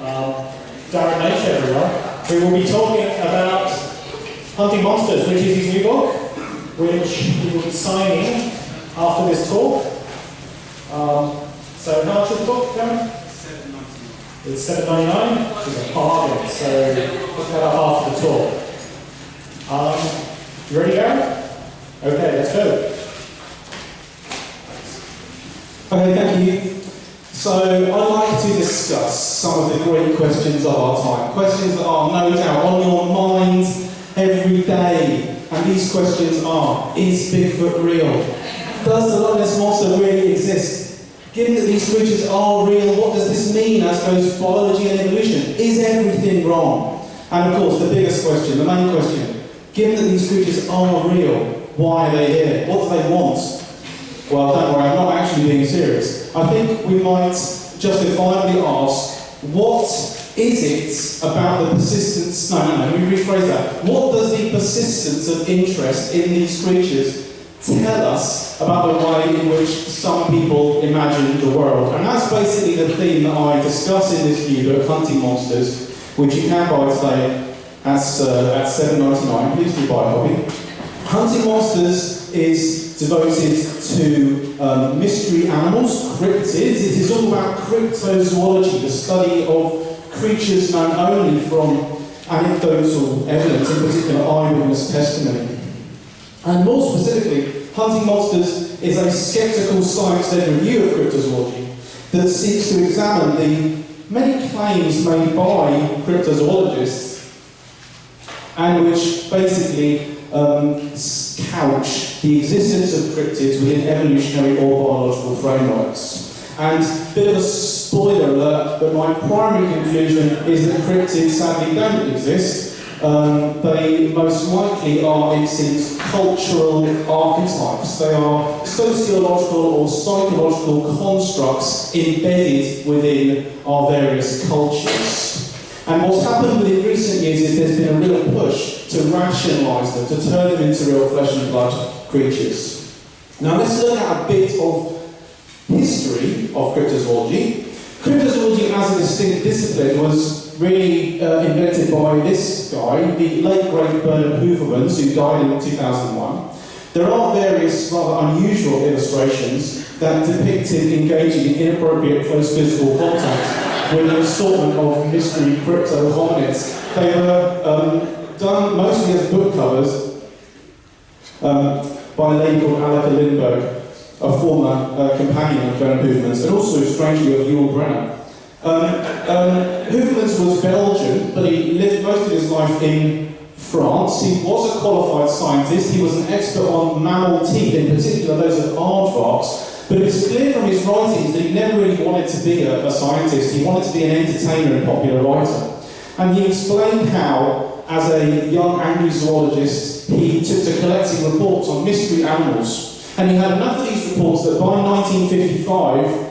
Darren Naish, everyone, who will be talking about Hunting Monsters, which is his new book, which he will be signing after this talk. So how much is the book, Darren? $7.99. It's $7.99, which is a bargain, so look at that after the talk. You ready, Darren? Okay, let's go. Okay, thank you. So, I'd like to discuss some of the great questions of our time. Questions that are no doubt on your mind every day. And these questions are, is Bigfoot real? Does the Loch Ness Monster really exist? Given that these creatures are real, what does this mean as both biology and evolution? Is everything wrong? And of course, the biggest question, the main question, given that these creatures are real, why are they here? What do they want? Well, don't worry, I'm not actually being serious. I think we might justifiably ask, what is it about the persistence... No, let me rephrase that. What does the persistence of interest in these creatures tell us about the way in which some people imagine the world? And that's basically the theme that I discuss in this new book, Hunting Monsters, which you can buy today at $7.99. Please do buy a copy. Hunting Monsters is devoted to mystery animals, cryptids. It is all about cryptozoology, the study of creatures known only from anecdotal evidence, in particular eyewitness testimony. And more specifically, Hunting Monsters is a sceptical science-led review of cryptozoology that seeks to examine the many claims made by cryptozoologists and which basically couch the existence of cryptids within evolutionary or biological frameworks. And a bit of a spoiler alert, but my primary conclusion is that cryptids sadly don't exist. They most likely are, it seems, cultural archetypes. They are sociological or psychological constructs embedded within our various cultures. And what's happened within recent years is there's been a real push to rationalise them, to turn them into real flesh and blood creatures. Now let's look at a bit of history of cryptozoology. Cryptozoology as a distinct discipline was really invented by this guy, the late great Bernard Hoovermans, who died in 2001. There are various rather unusual illustrations that depicted engaging in inappropriate close physical contact with an assortment of mystery crypto hominids. They were done mostly as book covers by a lady called Aleka Lindbergh, a former companion of Darren Hoovermans, and also, strangely, of Yul Brynner. Hoovermans was Belgian, but he lived most of his life in France. He was a qualified scientist. He was an expert on mammal teeth, in particular those of aardvarks. But it was clear from his writings that he never really wanted to be a scientist. He wanted to be an entertainer and popular writer. And he explained how, as a young angry zoologist, he took to collecting reports on mystery animals. And he had enough of these reports that by 1955,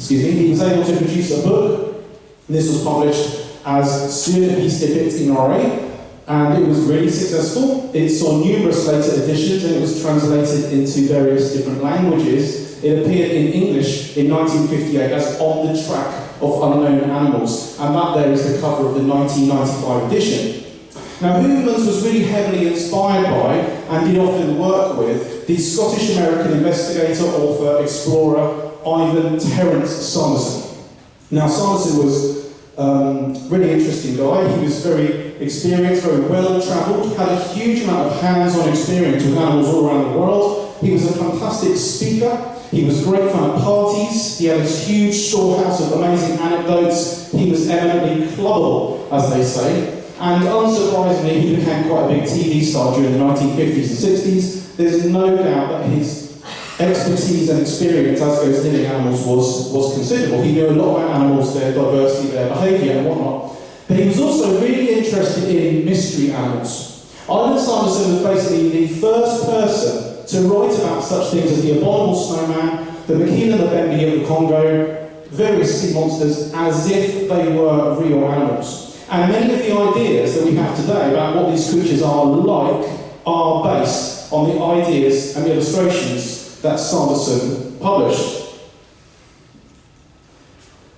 he was able to produce a book. This was published as Sur les pistes ignorées, and it was really successful. It saw numerous later editions, and it was translated into various different languages. It appeared in English in 1958 as On the Track of Unknown Animals, and that there is the cover of the 1995 edition. Now, Hoovermans was really heavily inspired by, and did often work with, the Scottish-American investigator, author, explorer, Ivan Terence Sanderson. Now, Sanderson was a really interesting guy. He was very experienced, very well-travelled, had a huge amount of hands-on experience with animals all around the world. He was a fantastic speaker. He was great fun at parties. He had this huge storehouse of amazing anecdotes. He was eminently clubbable, as they say. And unsurprisingly, he became quite a big TV star during the 1950s and 60s. There's no doubt that his expertise and experience as those living animals was considerable. He knew a lot about animals, their diversity, their behaviour and whatnot. But he was also really interested in mystery animals. Ivan Sanderson was basically the first person to write about such things as the abominable snowman, the Makina Mbembe of the Congo, various sea monsters, as if they were real animals. And many of the ideas that we have today about what these creatures are like are based on the ideas and the illustrations that Sanderson published.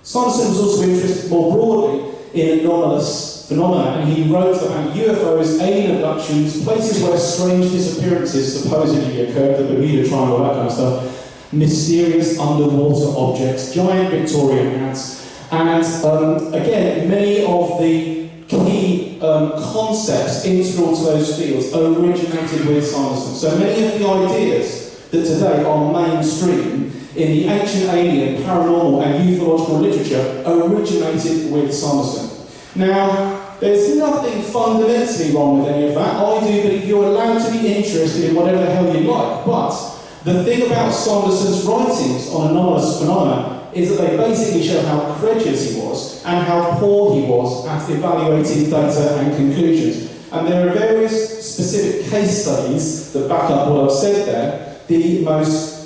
Sanderson was also interested more broadly in anomalous phenomena, and he wrote about UFOs, alien abductions, places where strange disappearances supposedly occurred, the Bermuda Triangle, that kind of stuff, mysterious underwater objects, giant Victorian hats, and again, many of the key concepts integral to those fields originated with Sanderson. So many of the ideas that today are mainstream in the ancient alien, paranormal and ufological literature originated with Sanderson. Now, there's nothing fundamentally wrong with any of that. I do believe you're allowed to be interested in whatever the hell you like, but the thing about Sanderson's writings on anomalous phenomena is that they basically show how credulous he was and how poor he was at evaluating data and conclusions. And there are various specific case studies that back up what I've said there. The most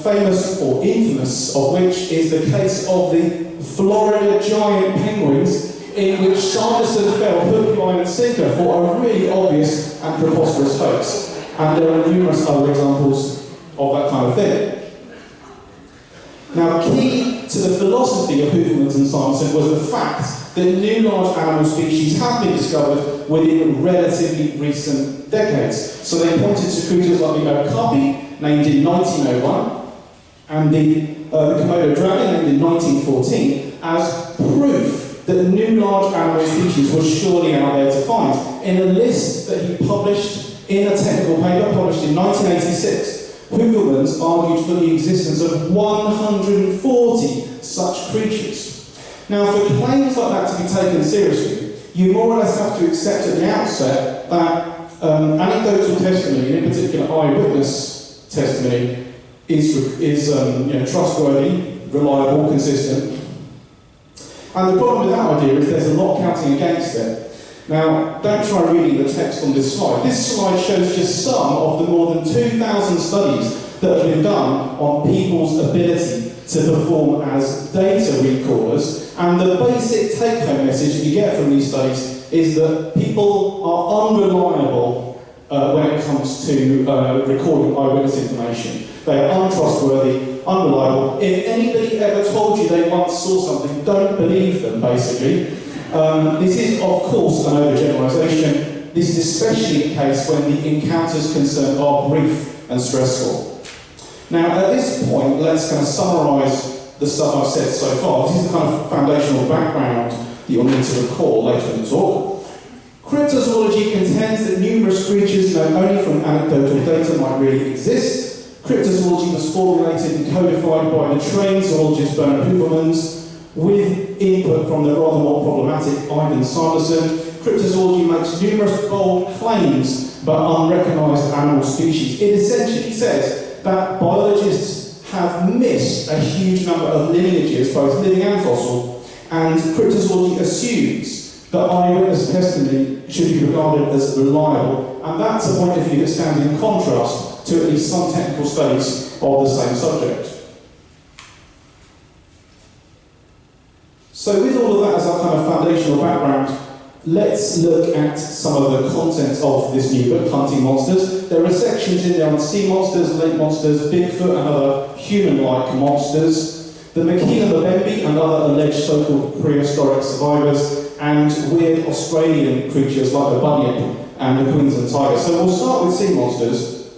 famous or infamous of which is the case of the Florida giant penguins, in which Sanderson fell hook, line and sinker for a really obvious and preposterous hoax. And there are numerous other examples of that kind of thing. Now, key to the philosophy of Hoovermans and Sanderson was the fact that new large animal species have been discovered within relatively recent decades. So they pointed to creatures like the okapi, named in 1901, and the Komodo dragon, named in 1914, as proof that new large animal species were surely out there to find. In a list that he published in a technical paper published in 1986, Hoovermans argued for the existence of 140 such creatures. Now, for claims like that to be taken seriously, you more or less have to accept at the outset that anecdotal testimony, in particular eyewitness testimony, is trustworthy, reliable, consistent. And the problem with that idea is there's a lot counting against it. Now, don't try reading the text on this slide. This slide shows just some of the more than 2,000 studies that have been done on people's ability to perform as data recallers. And the basic take-home message that you get from these studies is that people are unreliable when it comes to recording eyewitness information. They are untrustworthy, unreliable. If anybody ever told you they once saw something, don't believe them, basically. This is, of course, an overgeneralisation. This is especially the case when the encounters concerned are brief and stressful. Now, at this point, let's kind of summarise the stuff I've said so far. This is the kind of foundational background that you'll need to recall later in the talk. Cryptozoology contends that numerous creatures known only from anecdotal data might really exist. Cryptozoology was formulated and codified by the trained zoologist Bernard Hoovermans, with input from the rather more problematic Ivan Sanderson. Cryptozoology makes numerous bold claims about unrecognised animal species. It essentially says that biologists have missed a huge number of lineages, both living and fossil, and cryptozoology assumes that eyewitness testimony should be regarded as reliable, and that's a point of view that stands in contrast to at least some technical studies of the same subject. So with all of that as our kind of foundational background, let's look at some of the content of this new book, Hunting Monsters. There are sections in there on sea monsters, lake monsters, Bigfoot and other human-like monsters, the Makina Mbembe and other alleged so-called prehistoric survivors, and weird Australian creatures like the bunyip and the Queensland tiger. So we'll start with sea monsters.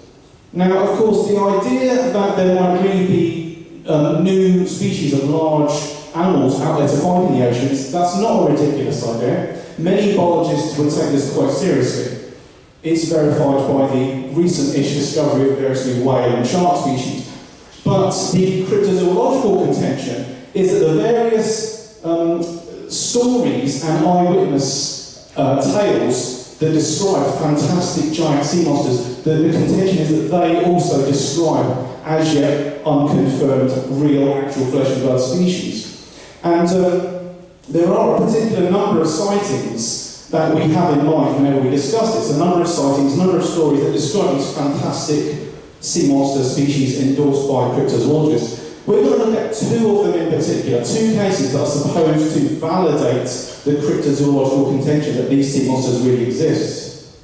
Now, of course, the idea that there might really be new species of large animals out there to find in the oceans, that's not a ridiculous idea. Many biologists would take this quite seriously. It's verified by the recent-ish discovery of various new whale and shark species. But the cryptozoological contention is that the various stories and eyewitness tales that describe fantastic giant sea monsters, the contention is that they also describe as yet unconfirmed real actual flesh and blood species. And there are a particular number of sightings that we have in mind whenever we discuss this. A number of sightings, a number of stories that describe these fantastic sea monster species endorsed by cryptozoologists. We're going to look at two of them in particular, two cases that are supposed to validate the cryptozoological contention that these sea monsters really exist.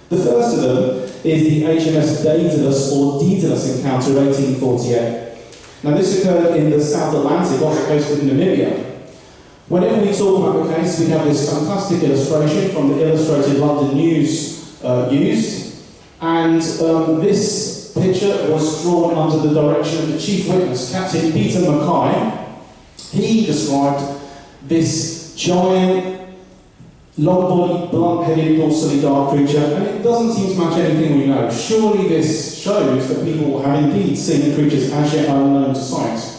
The first of them is the HMS Daedalus or Daedalus encounter of 1848. Now this occurred in the South Atlantic off the coast of Namibia. Whenever we talk about the case, we have this fantastic illustration from the Illustrated London News used, and this picture was drawn under the direction of the chief witness, Captain Peter Mackay. He described this giant, long-bodied, blunt-headed, dorsally dark creature, and it doesn't seem to match anything we know. Surely this shows that people have indeed seen creatures as yet unknown to science.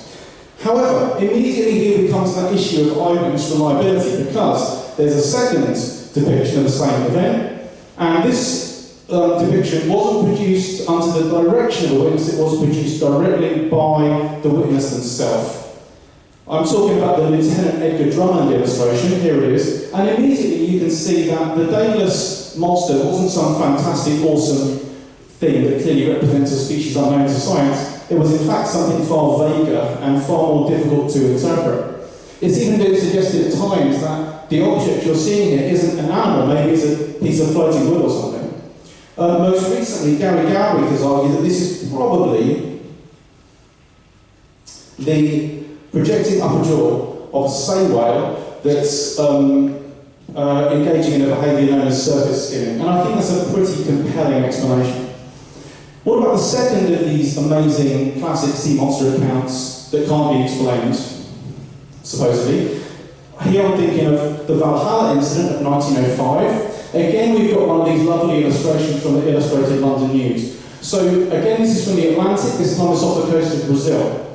However, immediately here we come to that issue of eyewitness reliability, because there's a second depiction of the same event, and this depiction wasn't produced under the direction of the witness, it was produced directly by the witness themselves. I'm talking about the Lieutenant Edgar Drummond illustration, here it is, and immediately you can see that the Daedalus monster wasn't some fantastic, awesome thing that clearly represents a species unknown to science. It was in fact something far vaguer and far more difficult to interpret. It's even been suggested at times that the object you're seeing here isn't an animal, maybe it's a piece of floating wood or something. Most recently, Gary Galbraith has argued that this is probably the projecting upper jaw of a sei whale that's engaging in a behaviour known as surface skimming. And I think that's a pretty compelling explanation. What about the second of these amazing classic sea monster accounts that can't be explained, supposedly? Here I'm thinking of the Valhalla incident of 1905. Again, we've got one of these lovely illustrations from the Illustrated London News. So again, this is from the Atlantic, this time it's off the coast of Brazil.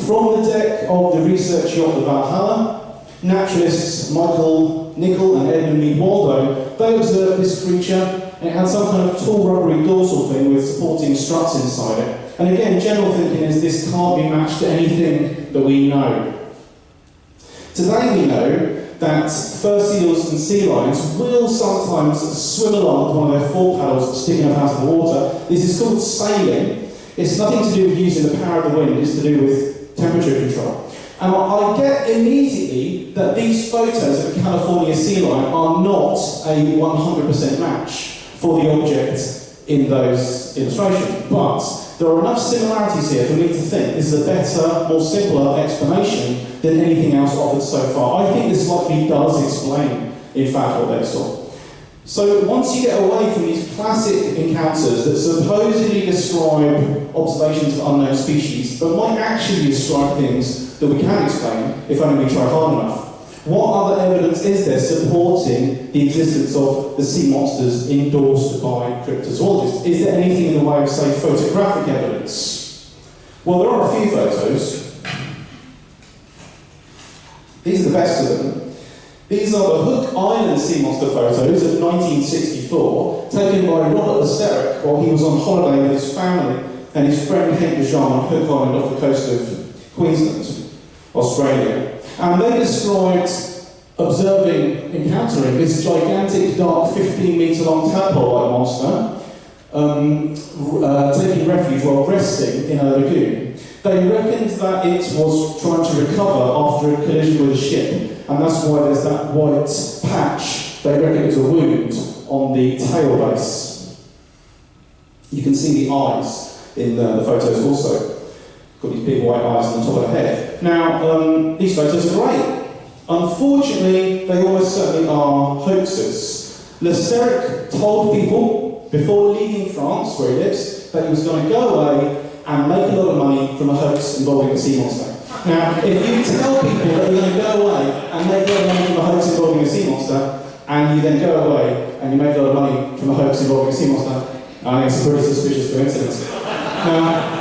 From the deck of the research yacht the Valhalla, naturalists Michael Nicol and Edmund Mead Waldo, they observed this creature, and it had some kind of tall rubbery dorsal fin with supporting struts inside it. And again, general thinking is this can't be matched to anything that we know. Today we know that fur seals and sea lions will sometimes swim along with one of their fore paddles sticking up out of the water. This is called sailing. It's nothing to do with using the power of the wind, it's to do with temperature control. And I get immediately that these photos of a California sea lion are not a 100% match for the object in those illustrations. But there are enough similarities here for me to think this is a better, more simpler explanation than anything else offered so far. I think this likely does explain, in fact, what they saw. So once you get away from these classic encounters that supposedly describe observations of unknown species, but might actually describe things that we can explain if only we try hard enough, what other evidence is there supporting the existence of the sea monsters endorsed by cryptozoologists? Is there anything in the way of, say, photographic evidence? Well, there are a few photos. These are the best of them. These are the Hook Island sea monster photos of 1964, taken by Robert Lesteric while he was on holiday with his family and his friend Hank Lejean on Hook Island off the coast of Queensland, Australia. And they described encountering this gigantic, dark, 15-metre-long tadpole-like monster, taking refuge while resting in a lagoon. They reckoned that it was trying to recover after a collision with a ship, and that's why there's that white patch. They reckon it's a wound on the tail base. You can see the eyes in the photos also. Got these big white eyes on the top of the head. Now, these photos are great. Unfortunately, they almost certainly are hoaxes. Lesteric told people, before leaving France, where he lives, that he was going to go away and make a lot of money from a hoax involving a sea monster. Now, if you tell people that you're going to go away and make a lot of money from a hoax involving a sea monster, and you then go away and you make a lot of money from a hoax involving a sea monster, I think it's a pretty suspicious coincidence. Now,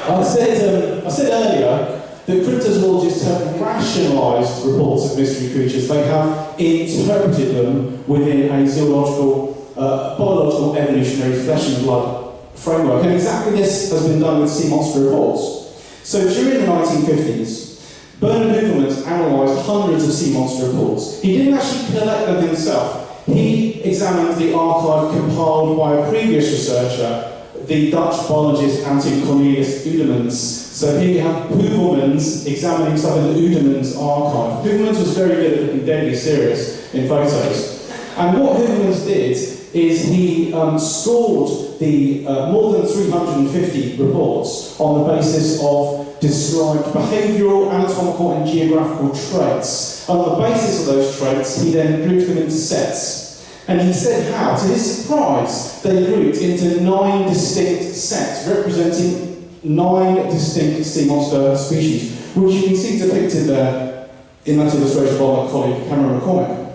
I said earlier that cryptozoologists have rationalised reports of mystery creatures. They have interpreted them within a zoological, biological, evolutionary flesh and blood framework. And exactly this has been done with sea monster reports. So during the 1950s, Bernard Heuvelmans analysed hundreds of sea monster reports. He didn't actually collect them himself. He examined the archive compiled by a previous researcher, the Dutch biologist Anton Cornelius Oudemans. So here you have Heuvelmans examining stuff in the Oudemans archive. Heuvelmans was very good at looking deadly serious in photos. And what Heuvelmans did is he scored the more than 350 reports on the basis of described behavioural, anatomical and geographical traits. On the basis of those traits, he then grouped them into sets. And he said how, to his surprise, they grouped into 9 distinct sets, representing 9 distinct sea monster species, which you can see depicted there in that illustration by my colleague Cameron McCormick.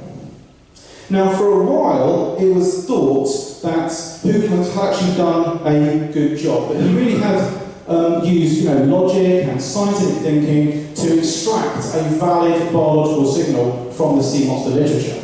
Now, for a while, it was thought that Hoovermans had actually done a good job, that he really had used logic and scientific thinking to extract a valid biological signal from the sea monster literature.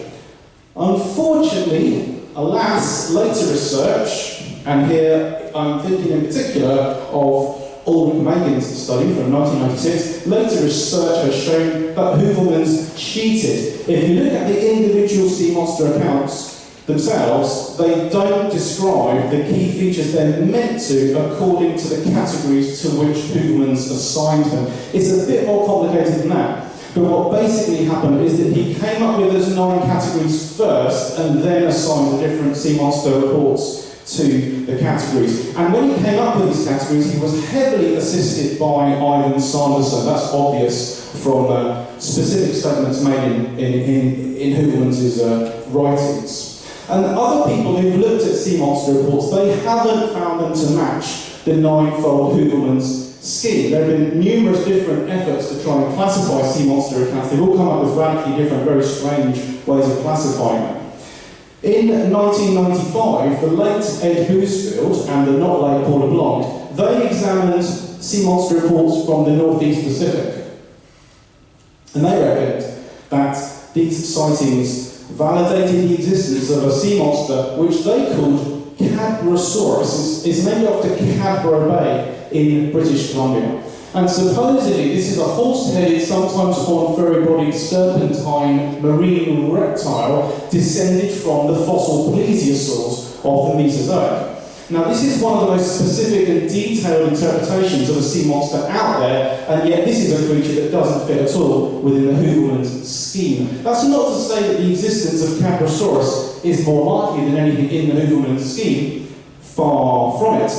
Unfortunately, alas, later research, and here I'm thinking in particular of Ulrich Megan's study from 1996, later research has shown that Hoovermans cheated. If you look at the individual sea monster accounts themselves, they don't describe the key features they're meant to according to the categories to which Hoovermans assigned them. It's a bit more complicated than that. But what basically happened is that he came up with those 9 categories first and then assigned the different sea monster reports to the categories. And when he came up with these categories, he was heavily assisted by Ivan Sanderson. That's obvious from specific statements made in Hoovermans' writings. And other people who've looked at sea monster reports, they haven't found them to match the 9-fold Hoovermans scheme. There have been numerous different efforts to try and classify sea monster accounts. They've all come up with radically different, very strange ways of classifying them. In 1995, the late Ed Boosfield and the not late Paul LeBlanc, they examined sea monster reports from the Northeast Pacific. And they reckoned that these sightings validated the existence of a sea monster which they called Cadborosaurus. It's named after Cadboro Bay in British Columbia. And supposedly this is a horse-headed, sometimes horn-furry-bodied serpentine marine reptile descended from the fossil plesiosaurs of the Mesozoic. Now this is one of the most specific and detailed interpretations of a sea monster out there, and yet this is a creature that doesn't fit at all within the Hoovermans scheme. That's not to say that the existence of Cadborosaurus is more likely than anything in the Hoovermans scheme. Far from it.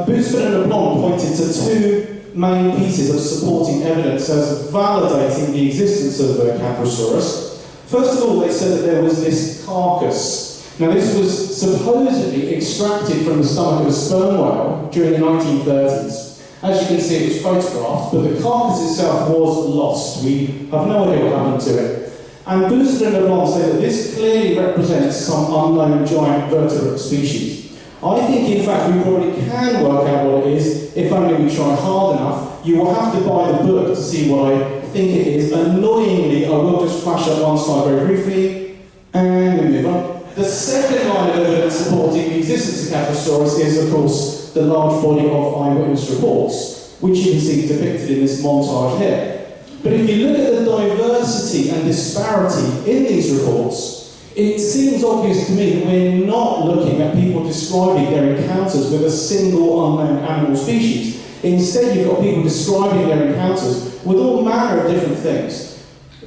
Boosford and LeBlanc pointed to 2 main pieces of supporting evidence as validating the existence of Cadborosaurus. First of all, they said that there was this carcass. Now, this was supposedly extracted from the stomach of a sperm whale during the 1930s. As you can see, it was photographed, but the carcass itself was lost. We have no idea what happened to it. And Boosford and LeBlanc say that this clearly represents some unknown giant vertebrate species. I think, in fact, we probably can work out what it is, if only we try hard enough. You will have to buy the book to see what I think it is. Annoyingly, I will just flash up one slide very briefly, and we move on. The second line of evidence supporting the existence of Cadborosaurus is, of course, the large body of eyewitness reports, which you can see depicted in this montage here. But if you look at the diversity and disparity in these reports, it seems obvious to me that we're not looking at people describing their encounters with a single unknown animal species. Instead, you've got people describing their encounters with all manner of different things.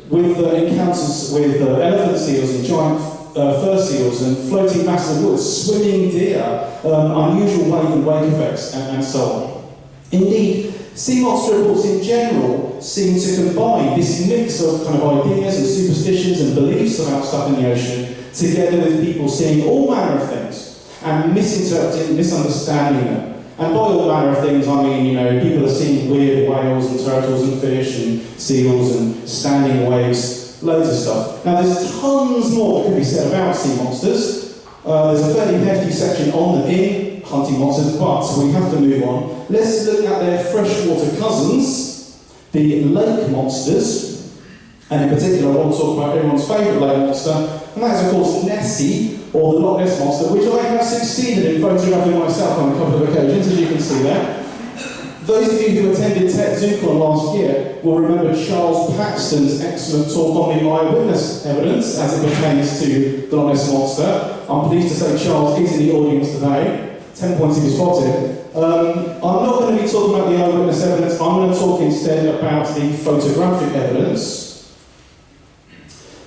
With encounters with elephant seals and giant fur seals and floating masses of wood, swimming deer, unusual wave and wake effects, and so on. Indeed, sea monster reports in general seem to combine this mix of kind of ideas and superstitions and beliefs about stuff in the ocean together with people seeing all manner of things and misinterpreting, misunderstanding them. And by all manner of things, I mean, people are seeing weird whales and turtles and fish and seals and standing waves, loads of stuff. Now, there's tons more that could be said about sea monsters. There's a fairly hefty section on them in Hunting Monsters, but we have to move on. Let's look at their freshwater cousins, the lake monsters, and in particular I want to talk about everyone's favourite lake monster, and that is of course Nessie, or the Loch Ness Monster, which I have succeeded in photographing myself on a couple of occasions, as you can see there. Those of you who attended TetZooCon last year will remember Charles Paxton's excellent talk on the eyewitness evidence as it pertains to the Loch Ness Monster. I'm pleased to say Charles is in the audience today. 10 points if you spotted. I'm not going to be talking about the eyewitness evidence, I'm going to talk instead about the photographic evidence.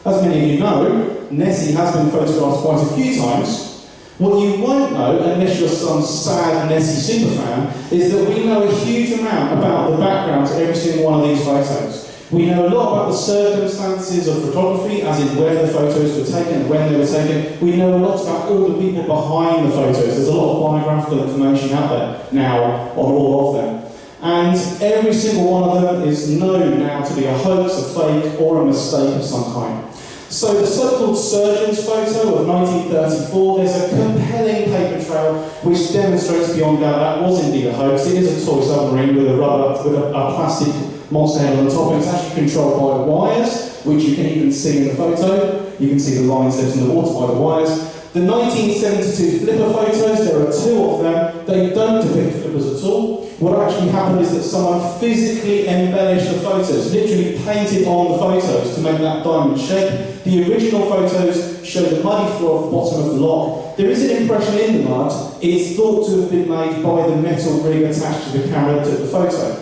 As many of you know, Nessie has been photographed quite a few times, What you won't know, unless you're some sad Nessie superfan, is that we know a huge amount about the background to every single one of these photos. We know a lot about the circumstances of photography, as in where the photos were taken and when they were taken. We know a lot about all the people behind the photos. There's a lot of biographical information out there now on all of them. And every single one of them is known now to be a hoax, a fake, or a mistake of some kind. So the so-called surgeon's photo of 1934, there's a compelling paper trail which demonstrates beyond doubt that was indeed a hoax. It is a toy submarine with a plastic monster head on the top, and it's actually controlled by wires, which you can even see in the photo. You can see the lines left in the water by the wires. The 1972 flipper photos, there are two of them. They don't depict flippers at all. What actually happened is that someone physically embellished the photos, literally painted on the photos to make that diamond shape. The original photos show the muddy floor at the bottom of the lock. There is an impression in the mud. It's thought to have been made by the metal rig attached to the camera that took the photo.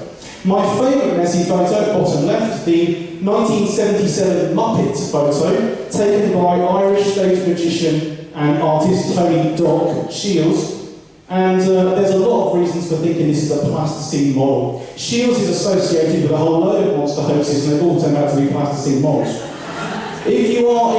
My favourite Nessie photo, bottom left, the 1977 Muppet photo, taken by Irish stage magician and artist Tony Doc Shields. And there's a lot of reasons for thinking this is a plasticine model. Shields is associated with a whole load of monster hoaxes, and they've all turned out to be plasticine models. If you are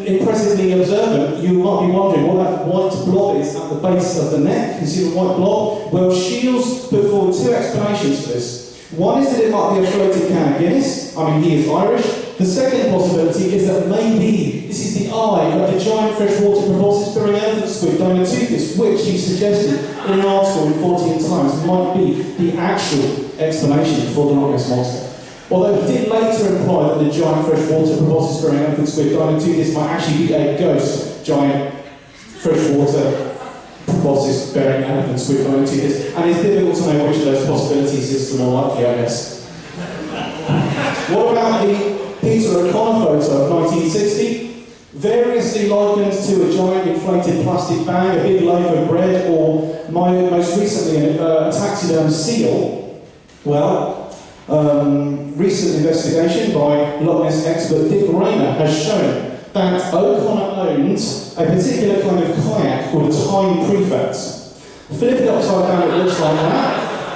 impressively observant, you might be wondering what that white blob is at the base of the neck. You see the white blob? Well, Shields put forward two explanations for this. One is that it might be a floating can of Guinness. I mean, he is Irish. The second possibility is that maybe this is the eye of the giant freshwater proboscis-bearing elephant squid, Dinoteuthis, which he suggested in an article in 14 Times might be the actual explanation for the Loch Ness Monster. Although he did later imply that the giant freshwater proboscis-bearing elephant squid, Dinoteuthis, might actually be a ghost giant freshwater proboscis-bearing elephant squid, Dinoteuthis, and it's difficult to know which of those possibilities is the more likely, I guess. What about the Peter O'Connor photo of 1960, variously likened to a giant inflated plastic bag, a big loaf of bread, or most recently a taxidermed seal? Well, recent investigation by Loch Ness expert Dick Rayner has shown that O'Connor owned a particular kind of kayak called a time prefect. Flip it upside down, it looks like that.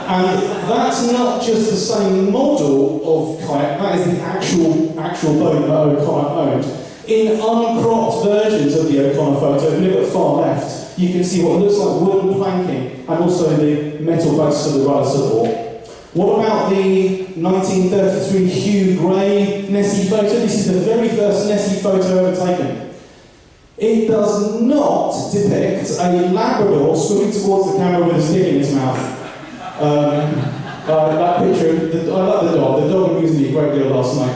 And that's not just the same model of kayak, that is the actual boat that O'Connor owned. In uncropped versions of the O'Connor photo, if you look at far left, you can see what looks like wooden planking and also the metal base for the rudder support. What about the 1933 Hugh Gray Nessie photo? This is the very first Nessie photo ever taken. It does not depict a Labrador swimming towards the camera with a stick in its mouth. That picture, I like the dog amused me a great deal last night.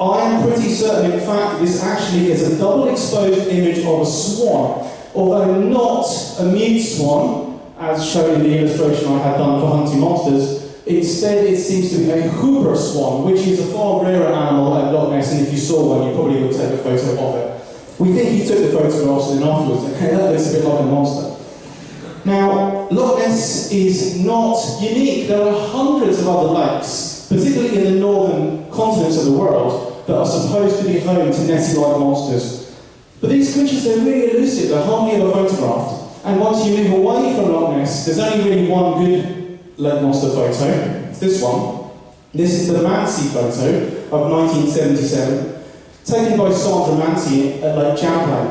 I am pretty certain, in fact, this actually is a double exposed image of a swan, although not a mute swan, as shown in the illustration I had done for hunting monsters. Instead, it seems to be a hooper swan, which is a far rarer animal at Loch Ness, and if you saw one, you probably would take a photo of it. We think he took the photographs and then afterwards, and that looks a bit like a monster. Now, Loch Ness is not unique. There are hundreds of other lakes, particularly in the northern continents of the world, that are supposed to be home to Nessie-like monsters. But these creatures, they're really elusive, they're hardly ever photographed. And once you move away from Loch Ness, there's only really one good lake monster photo. It's this one. This is the Mansi photo of 1977, taken by Sandra Mansi at Lake Champlain.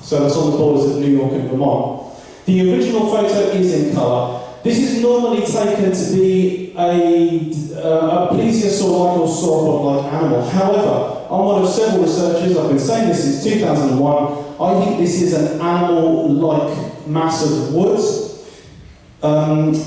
So that's on the borders of New York and Vermont. The original photo is in colour. This is normally taken to be a plesiosaur-like or sauropod-like animal. However, I'm one of several researchers, I've been saying this since 2001, I think this is an animal-like mass of wood,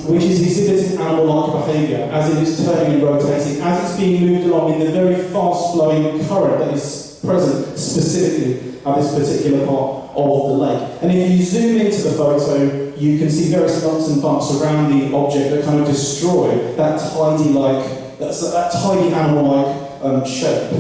which is exhibiting animal-like behaviour, as it is turning and rotating, as it's being moved along in the very fast-flowing current that is present specifically at this particular part of the lake. And if you zoom into the photo, you can see various lumps and bumps around the object that kind of destroy that tidy animal-like shape.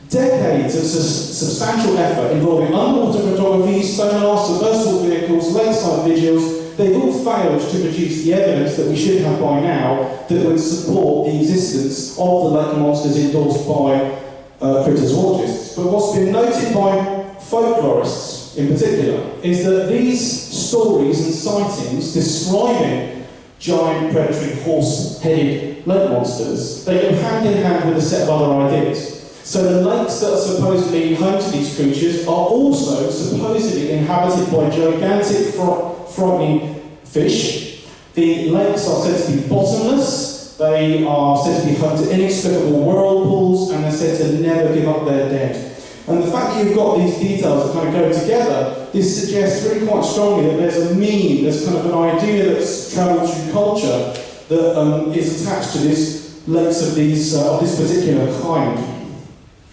Decades of substantial effort involving underwater photography, sonar, submersible vehicles, lakeside visuals, they've all failed to produce the evidence that we should have by now that would support the existence of the lake monsters endorsed by cryptozoologists. But what's been noted by folklorists in particular, is that these stories and sightings describing giant predatory horse-headed lake monsters, they go hand in hand with a set of other ideas. So the lakes that are supposedly home to these creatures are also supposedly inhabited by gigantic, frightening fish. The lakes are said to be bottomless, they are said to be home to inexplicable whirlpools, and they're said to never give up their dead. And the fact that you've got these details that kind of go together, this suggests really quite strongly that there's a meme, there's kind of an idea that's travelled through culture that is attached to this lakes of this particular kind.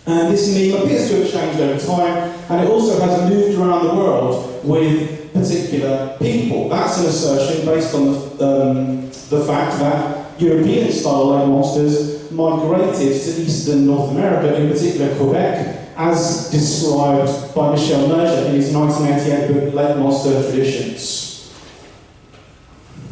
And this meme appears to have changed over time, and it also has moved around the world with particular people. That's an assertion based on the fact that European-style lake monsters migrated to eastern North America, in particular Quebec, as described by Michel Merger in his 1988 book, Lake Monster Traditions.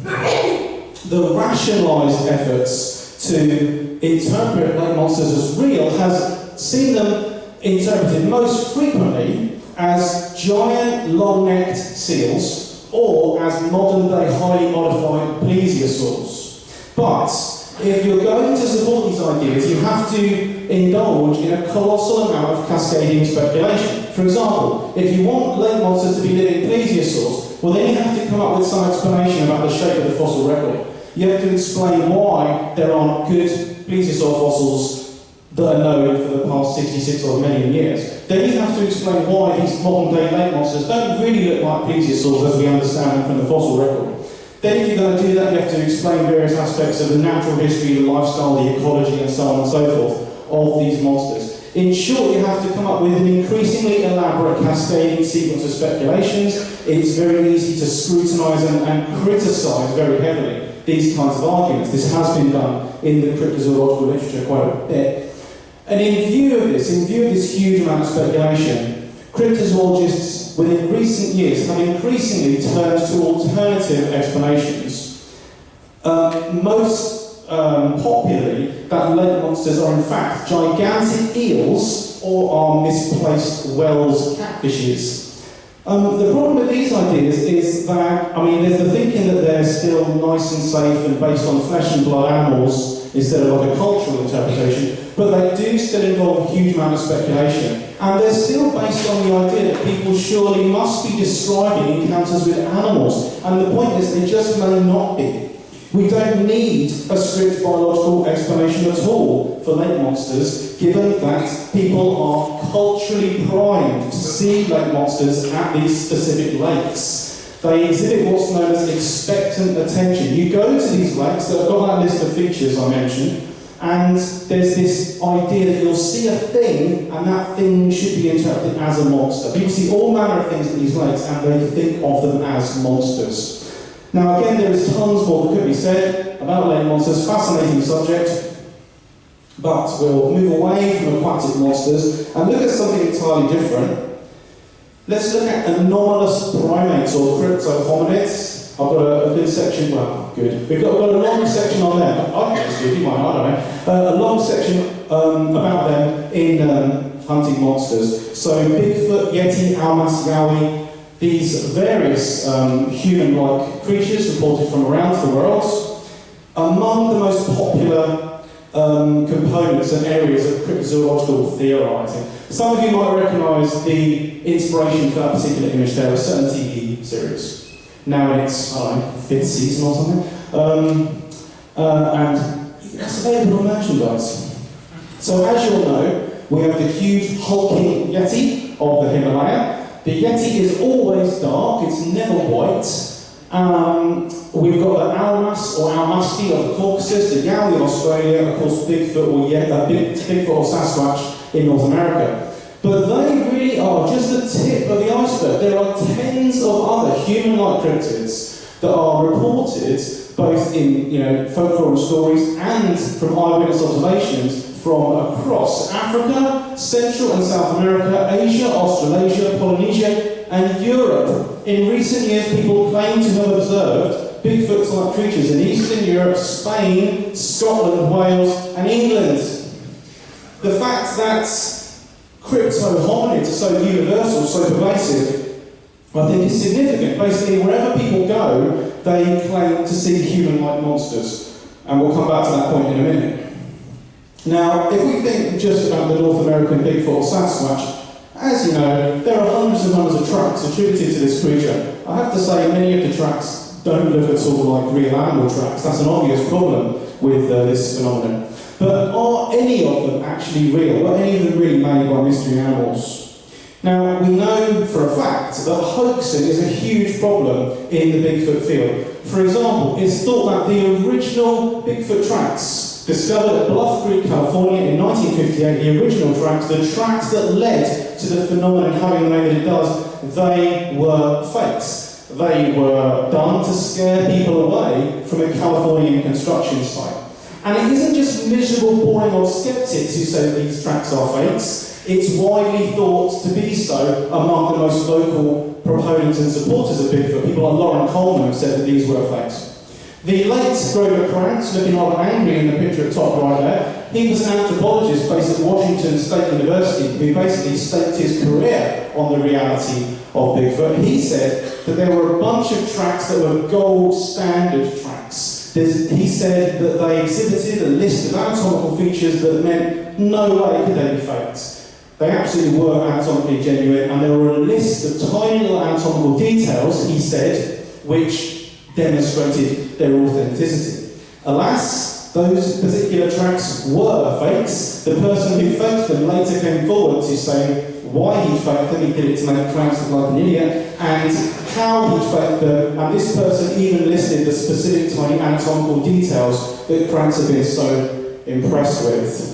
The rationalised efforts to interpret lake monsters as real has seen them interpreted most frequently as giant, long-necked seals or as modern-day highly modified plesiosaurs. But if you're going to support these ideas, you have to indulge in a colossal amount of cascading speculation. For example, if you want lake monsters to be living plesiosaurs, well then you have to come up with some explanation about the shape of the fossil record. You have to explain why there aren't good plesiosaur fossils that are known for the past 66 or million years. Then you have to explain why these modern-day lake monsters don't really look like plesiosaurs as we understand them from the fossil record. Then if you're going to do that, you have to explain various aspects of the natural history, the lifestyle, the ecology, and so on and so forth of these monsters. In short, you have to come up with an increasingly elaborate cascading sequence of speculations. It's very easy to scrutinise and criticise very heavily these kinds of arguments. This has been done in the cryptozoological literature quite a bit. And in view of this huge amount of speculation, cryptozoologists within recent years have increasingly turned to alternative explanations. Most popularly, that lake monsters are in fact gigantic eels or are misplaced Wells catfishes. The problem with these ideas is that, there's the thinking that they're still nice and safe and based on flesh and blood animals instead of like a cultural interpretation, but they do still involve a huge amount of speculation. And they're still based on the idea that people surely must be describing encounters with animals. And the point is, they just may not be. We don't need a strict biological explanation at all for lake monsters, given that people are culturally primed to see lake monsters at these specific lakes. They exhibit what's known as expectant attention. You go to these lakes that have got that list of features I mentioned, and there's this idea that you'll see a thing, and that thing should be interpreted as a monster. People see all manner of things at these lakes, and they think of them as monsters. Now again, there is tons more that could be said about lake monsters, fascinating subject, but we'll move away from aquatic monsters and look at something entirely different. Let's look at anomalous primates or cryptohominids. I've got a good section, we've got a long section on them. I think it's good, you might, I don't know. A long section about them in hunting monsters. So Bigfoot, Yeti, Almas, Yowie, these various human-like creatures reported from around the world. Among the most popular components and areas of cryptozoological theorising. Some of you might recognise the inspiration for that particular image there, a certain TV series. Now in its, fifth season or something. And that's available on merchandise. So as you'll know, we have the huge hulking Yeti of the Himalaya. The Yeti is always dark, it's never white. We've got the Almas or Almasti of the Caucasus, the Yowie in Australia, of course Bigfoot or Bigfoot or Sasquatch in North America. But they really are just the tip of the iceberg. There are tens of other human-like cryptids that are reported both in folklore and stories and from eyewitness observations from across Africa, Central and South America, Asia, Australasia, Polynesia and Europe. In recent years, people claim to have observed Bigfoot-like creatures in Eastern Europe, Spain, Scotland, Wales and England. The fact that cryptohominids are so universal, so pervasive, I think is significant. Basically, wherever people go, they claim to see human-like monsters. And we'll come back to that point in a minute. Now, if we think just about the North American Bigfoot or Sasquatch, as you know, there are hundreds and hundreds of tracks attributed to this creature. I have to say, many of the tracks don't look at all like real animal tracks. That's an obvious problem with this phenomenon. But are any of them actually real? Are any of them really made by mystery animals? Now, we know for a fact that hoaxing is a huge problem in the Bigfoot field. For example, it's thought that the original Bigfoot tracks discovered at Bluff Creek, California in 1958, the original tracks, the tracks that led to the phenomenon having the name that it does, they were fakes. They were done to scare people away from a Californian construction site. And it isn't just miserable, boring old skeptics who say that these tracks are fakes. It's widely thought to be so among the most vocal proponents and supporters of Bigfoot. People like Lauren Coleman have said that these were fakes. The late Grover Krantz, looking rather angry in the picture at top right there, he was an anthropologist based at Washington State University who basically staked his career on the reality of Bigfoot. He said that there were a bunch of tracks that were gold standard tracks. He said that they exhibited a list of anatomical features that meant no way could they be faked. They absolutely were anatomically genuine, and there were a list of tiny little anatomical details, he said, which demonstrated their authenticity. Alas, those particular tracks were fakes. The person who faked them later came forward to say why he faked them. He did it to make Krantz look like an idiot, and how he faked them, and this person even listed the specific tiny anatomical details that Krantz had been so impressed with.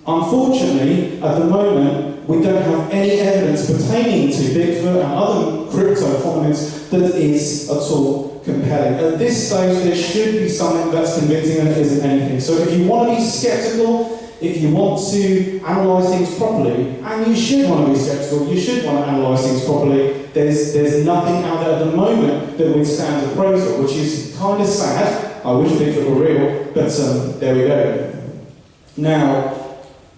Unfortunately, at the moment, we don't have any evidence pertaining to Bigfoot and other crypto hominids that is at all compelling. At this stage, there should be something that's convincing and it isn't anything. So if you want to be sceptical, if you want to analyse things properly, and you should want to be sceptical, you should want to analyse things properly, there's nothing out there at the moment that withstands appraisal, which is kind of sad. I wish Bigfoot were real, but there we go. Now,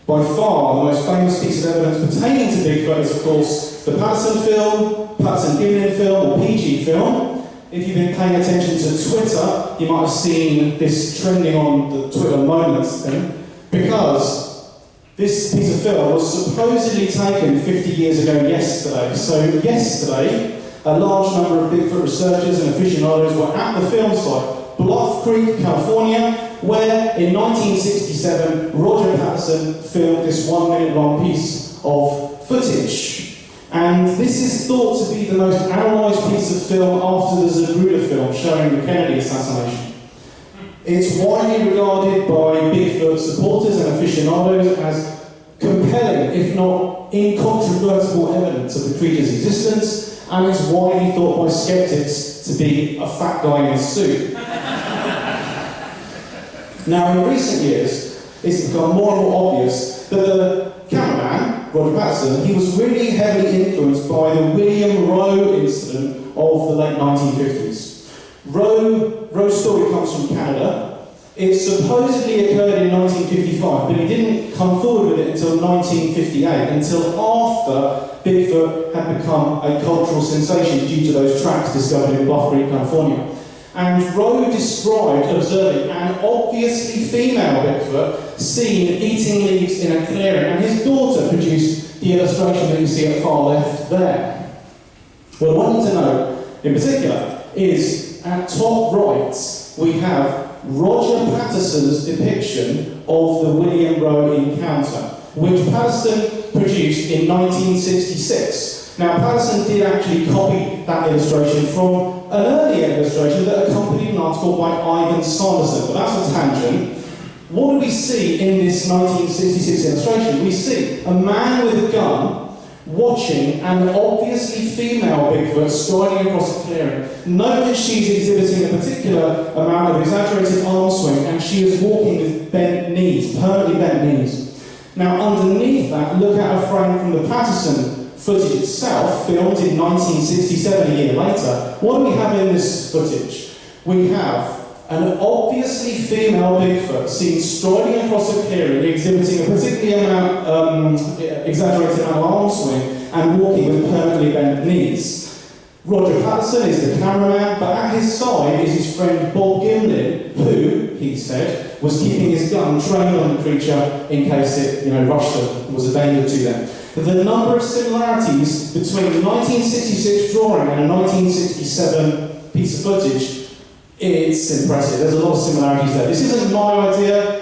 by far, the most famous piece of evidence pertaining to Bigfoot is, of course, the Patterson film, Patterson-Gimlin film, or PG film. If you've been paying attention to Twitter, you might have seen this trending on the Twitter moments thing, because this piece of film was supposedly taken 50 years ago yesterday. So yesterday, a large number of Bigfoot researchers and aficionados were at the film site, Bluff Creek, California, where in 1967 Roger Patterson filmed this 1 minute long piece of footage. And this is thought to be the most analysed piece of film after the Zapruder film showing the Kennedy assassination. It's widely regarded by Bigfoot supporters and aficionados as compelling, if not incontrovertible evidence of the creature's existence, and it's widely thought by skeptics to be a fat guy in a suit. Now, in recent years, it's become more and more obvious that the cameraman, Roger Patterson, he was really heavily influenced by the William Roe incident of the late 1950s. Roe's story comes from Canada. It supposedly occurred in 1955, but he didn't come forward with it until 1958, until after Bigfoot had become a cultural sensation due to those tracks discovered in Bluff Creek, California. And Roe described observing an obviously female Bigfoot seen eating leaves in a clearing, and his daughter produced the illustration that you see at far left there. What I want you to know, in particular, is at top right, we have Roger Patterson's depiction of the William Roe encounter, which Patterson produced in 1966. Now, Patterson did actually copy that illustration from an earlier illustration that accompanied an article by Ivan Sanderson, but that's a tangent. What do we see in this 1966 illustration? We see a man with a gun watching an obviously female Bigfoot striding across a clearing. Note that she's exhibiting a particular amount of exaggerated arm swing, and she is walking with bent knees, permanently bent knees. Now, underneath that, look at a frame from the Patterson footage itself, filmed in 1967, a year later. What do we have in this footage? We have an obviously female Bigfoot seen striding across a clearing, exhibiting a particularly exaggerated amount of arm swing, and walking with permanently bent knees. Roger Patterson is the cameraman, but at his side is his friend Bob Gimlin, who, he said, was keeping his gun trained on the creature in case it, rushed them and was a danger to them. The number of similarities between the 1966 drawing and a 1967 piece of footage, it's impressive. There's a lot of similarities there. This isn't my idea.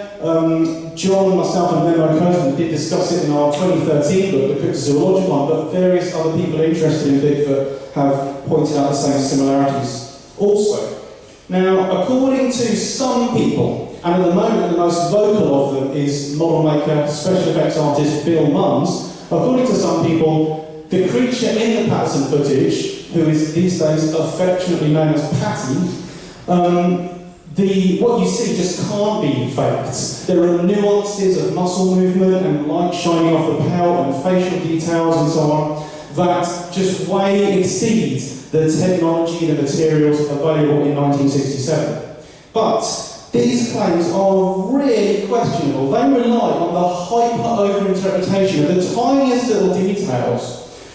John, myself and Memo Coaston did discuss it in our 2013 book, the Cryptozoology-themed, but various other people interested in Bigfoot have pointed out the same similarities also. Now, according to some people, and at the moment the most vocal of them is model maker, special effects artist Bill Munns, according to some people, the creature in the Patterson footage, who is these days affectionately known as Patty, what you see just can't be faked. There are nuances of muscle movement and light shining off the pelt and facial details and so on that just way exceed the technology and the materials available in 1967. But these claims are really questionable. They rely on the hyper-over-interpretation of the tiniest little details,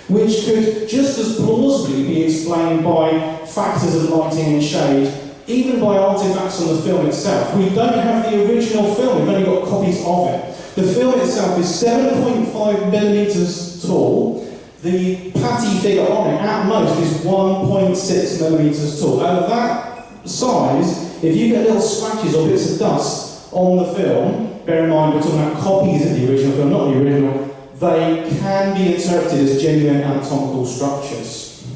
which could just as plausibly be explained by factors of lighting and shade, even by artifacts on the film itself. We don't have the original film, we've only got copies of it. The film itself is 7.5 millimetres tall. The Patty figure on it, at most, is 1.6 millimetres tall. At that size, if you get little scratches or bits of dust on the film, bear in mind we're talking about copies of the original film, not the original, they can be interpreted as genuine anatomical structures.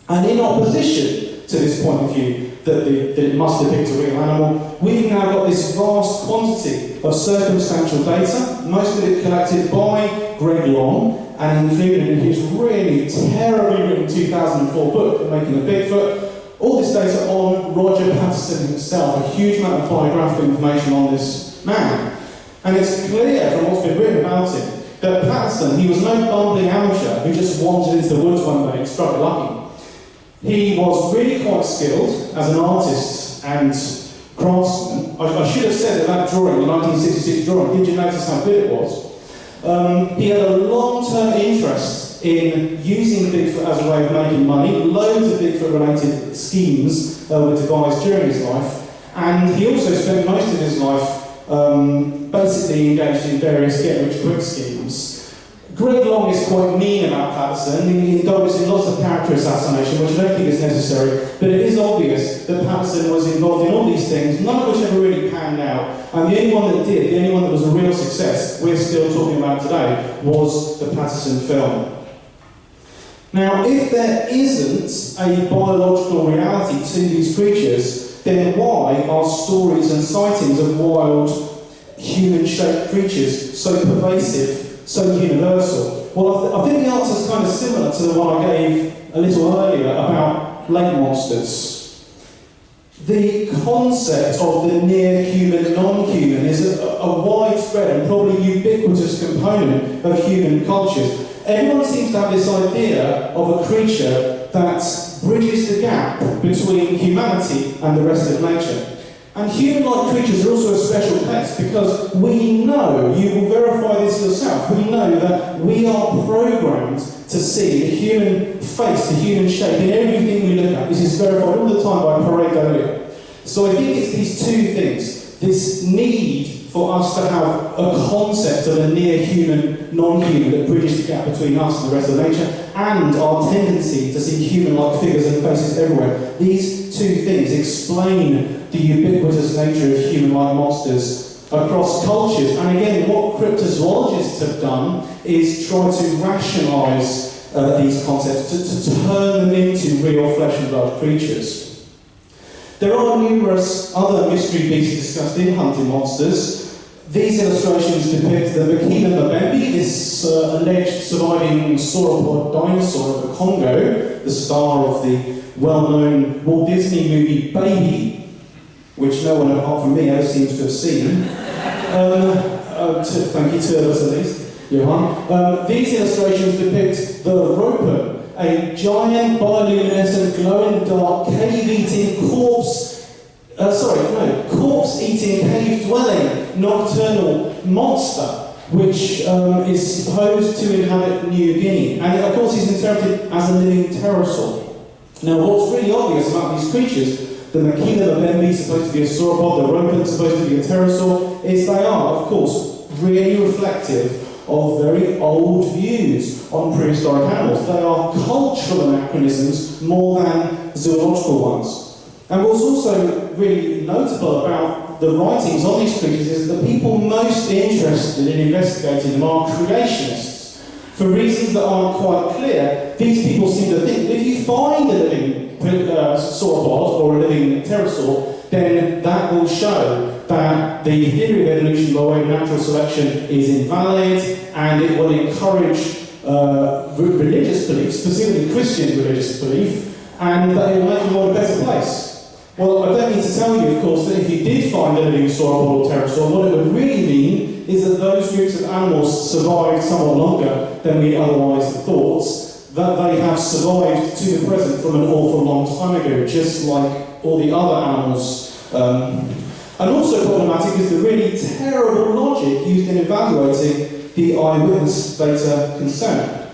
And in opposition to this point of view, that it must depict a real animal, we've now got this vast quantity of circumstantial data, most of it collected by Greg Long, and included in his really terribly written 2004 book, Making a Bigfoot. All this data on Roger Patterson himself, a huge amount of biographical information on this man. And it's clear from what's been written about him that Patterson, he was no bumbling amateur who just wandered into the woods one day and struck lucky. He was really quite skilled as an artist and craftsman. I should have said that drawing, the 1966 drawing, did you notice how good it was? He had a long-term interest in using Bigfoot as a way of making money. Loads of Bigfoot-related schemes were devised during his life, and he also spent most of his life basically engaged in various get-rich-quick schemes. Greg Long is quite mean about Patterson. He indulges in lots of character assassination, which I don't think is necessary, but it is obvious that Patterson was involved in all these things, none of which ever really panned out, and the only one that did, the only one that was a real success, we're still talking about today, was the Patterson film. Now, if there isn't a biological reality to these creatures, then why are stories and sightings of wild, human-shaped creatures so pervasive, so universal? Well, I think the answer is kind of similar to the one I gave a little earlier about lake monsters. The concept of the near-human, non-human is a widespread and probably ubiquitous component of human cultures. Everyone seems to have this idea of a creature that bridges the gap between humanity and the rest of nature. And human-like creatures are also a special case because we know, you will verify this yourself, we know that we are programmed to see the human face, the human shape in everything we look at. This is verified all the time by pareidolia. So I think it's these two things, this need for us to have a concept of a near-human, non-human that bridges the gap between us and the rest of nature, and our tendency to see human-like figures and faces everywhere. These two things explain the ubiquitous nature of human-like monsters across cultures. And again, what cryptozoologists have done is try to rationalise these concepts, to turn them into real flesh and blood creatures. There are numerous other mystery beasts discussed in Hunting Monsters. These illustrations depict the Makina Mbembe, this alleged surviving sauropod dinosaur of the Congo, the star of the well-known Walt Disney movie Baby, which no one apart from me ever seems to have seen. Thank you to us at least, Johan. These illustrations depict the Roper, a giant bioluminescent glow-in-the-dark cave-eating corpse-eating cave-dwelling nocturnal monster. which is supposed to inhabit New Guinea, and it, of course, is interpreted as a living pterosaur. Now, what's really obvious about these creatures, the Makina Mbembe supposed to be a sauropod, the rodent supposed to be a pterosaur, is they are, of course, really reflective of very old views on prehistoric animals. They are cultural anachronisms more than zoological ones. And what's also really notable about the writings on these creatures is that the people most interested in investigating them are creationists. For reasons that aren't quite clear, these people seem to think that if you find a living sauropod or a living pterosaur, then that will show that the theory of evolution by way of natural selection is invalid, and it will encourage religious belief, specifically Christian religious belief, and that it will make the world a better place. Well, I don't need to tell you, of course, that if you did find a living sauropod or pterosaur, what it would really mean is that those groups of animals survived somewhat longer than we otherwise thought, that they have survived to the present from an awful long time ago, just like all the other animals. And also problematic is the really terrible logic used in evaluating the eyewitness data concerned.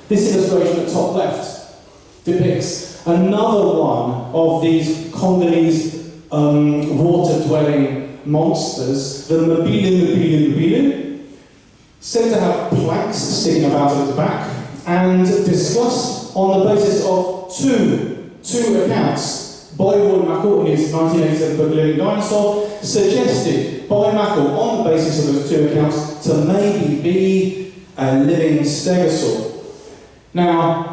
This illustration at top left depicts another one of these Congolese water-dwelling monsters, the Mbilu, said to have planks sticking about at its back, and discussed on the basis of two accounts. Boy Mako, in his 1987 book Living Dinosaur, suggested Boy Mako, on the basis of those two accounts, to maybe be a living stegosaur. Now,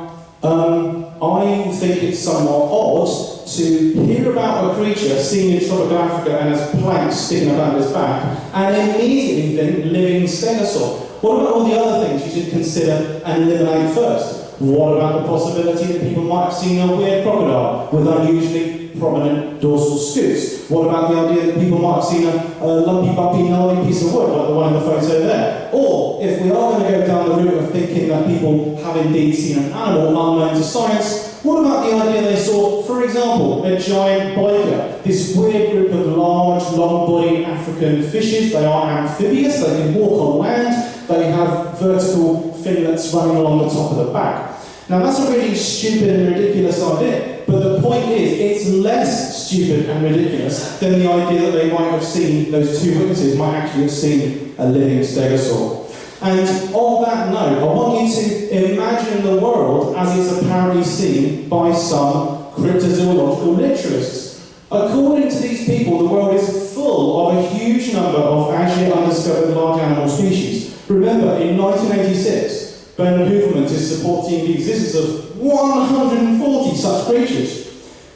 I think it's somewhat odd to hear about a creature seen in tropical Africa and has planks sticking about its back, and immediately think living stegosaur. What about all the other things you should consider and eliminate first? What about the possibility that people might have seen a weird crocodile with unusually prominent dorsal scoots? What about the idea that people might have seen a lumpy, bumpy, gnarly piece of wood, like the one in the photo there? Or, if we are going to go down the route of thinking that people have indeed seen an animal unknown to science, what about the idea they saw, for example, a giant biker, this weird group of large, long-bodied African fishes? They are amphibious, they can walk on land, they have vertical finlets running along the top of the back. Now that's a really stupid and ridiculous idea, but the point is, it's less stupid and ridiculous than the idea that they might have seen, those two witnesses might actually have seen a living stegosaur. And on that note, I want you to imagine the world as it's apparently seen by some cryptozoological literalists. According to these people, the world is full of a huge number of as yet undiscovered large animal species. Remember, in 1986, Bernard Hoovermans is supporting the existence of 140 such creatures.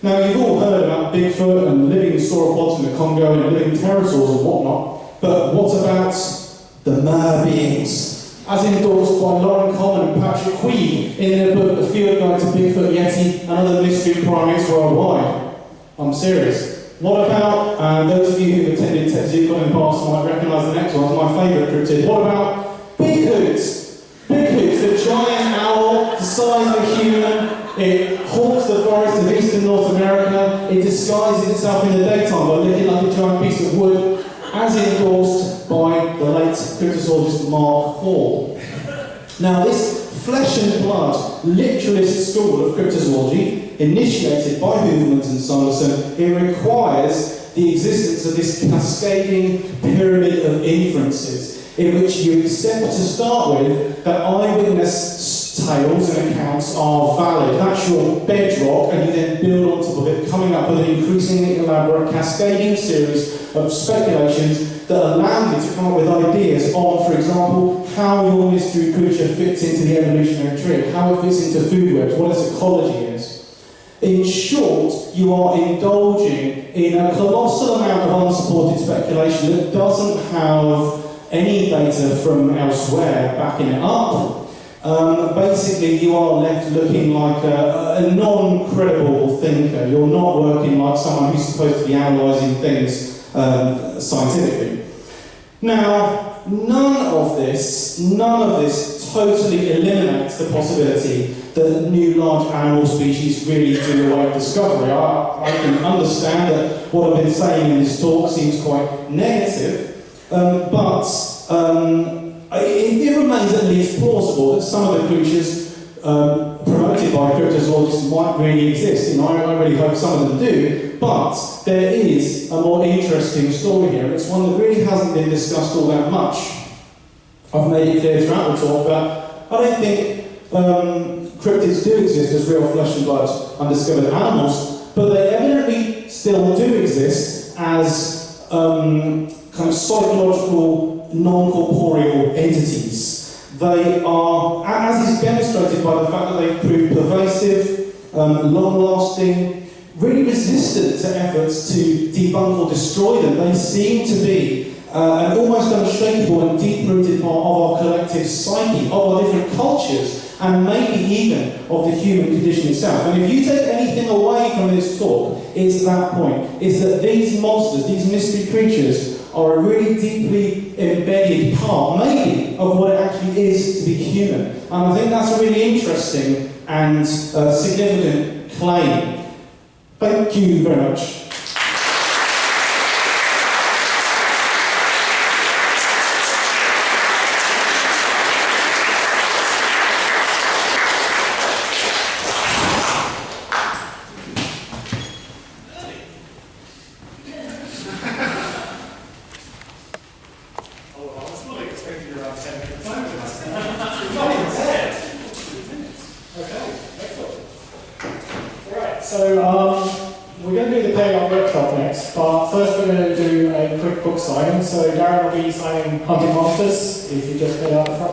Now, you've all heard about Bigfoot and living sauropods in the Congo and living pterosaurs and whatnot, but what about the mer beings, as endorsed by Lauren Coleman and Patrick Quee in their book The Field Guide to Bigfoot, Yeti and Other Mystery Primates Worldwide? I'm serious. What about, those of you who've attended TetZooCon in the past might recognise the next one, it's my favourite cryptid. What about Bighoots? Bighoots, the giant owl, the size of a human. It haunts the forest of eastern North America. It disguises itself in the daytime by looking like a giant piece of wood, as endorsed by the late cryptozoologist Mark Hall. Now, this flesh and blood literalist school of cryptozoology, initiated by Hoovermans and Sanderson, it requires the existence of this cascading pyramid of inferences, in which you accept to start with that eyewitness tales and accounts are valid. That's your bedrock, and you then build on top of it, coming up with an increasingly elaborate cascading series of speculations that allow you to come up with ideas on, for example, how your mystery creature fits into the evolutionary tree, how it fits into food webs, what its ecology is. In short, you are indulging in a colossal amount of unsupported speculation that doesn't have any data from elsewhere backing it up. Basically, you are left looking like a non-credible thinker. You're not working like someone who's supposed to be analysing things scientifically. Now, none of this totally eliminates the possibility that new large animal species really do await discovery. I can understand that what I've been saying in this talk seems quite negative, but it remains at least plausible that some of the creatures promoted by cryptozoologists might really exist. I really hope some of them do, but there is a more interesting story here, and it's one that really hasn't been discussed all that much. I've made it clear throughout the talk that I don't think cryptids do exist as real flesh and blood undiscovered animals, but they evidently still do exist as kind of psychological, non-corporeal entities. They are, as is demonstrated by the fact that they've proved pervasive, long-lasting, really resistant to efforts to debunk or destroy them. They seem to be an almost unshakable and deep-rooted part of our collective psyche, of our different cultures, and maybe even of the human condition itself. And if you take anything away from this talk, it's that point. It's that these monsters, these mystery creatures, are a really deeply embedded part, maybe, of what it actually is to be human. And I think that's a really interesting and significant claim. Thank you very much. We're going to do the payout workshop next, but first we're going to do a quick book signing. So Darren will be signing Hunting Monsters, if you just get out the front.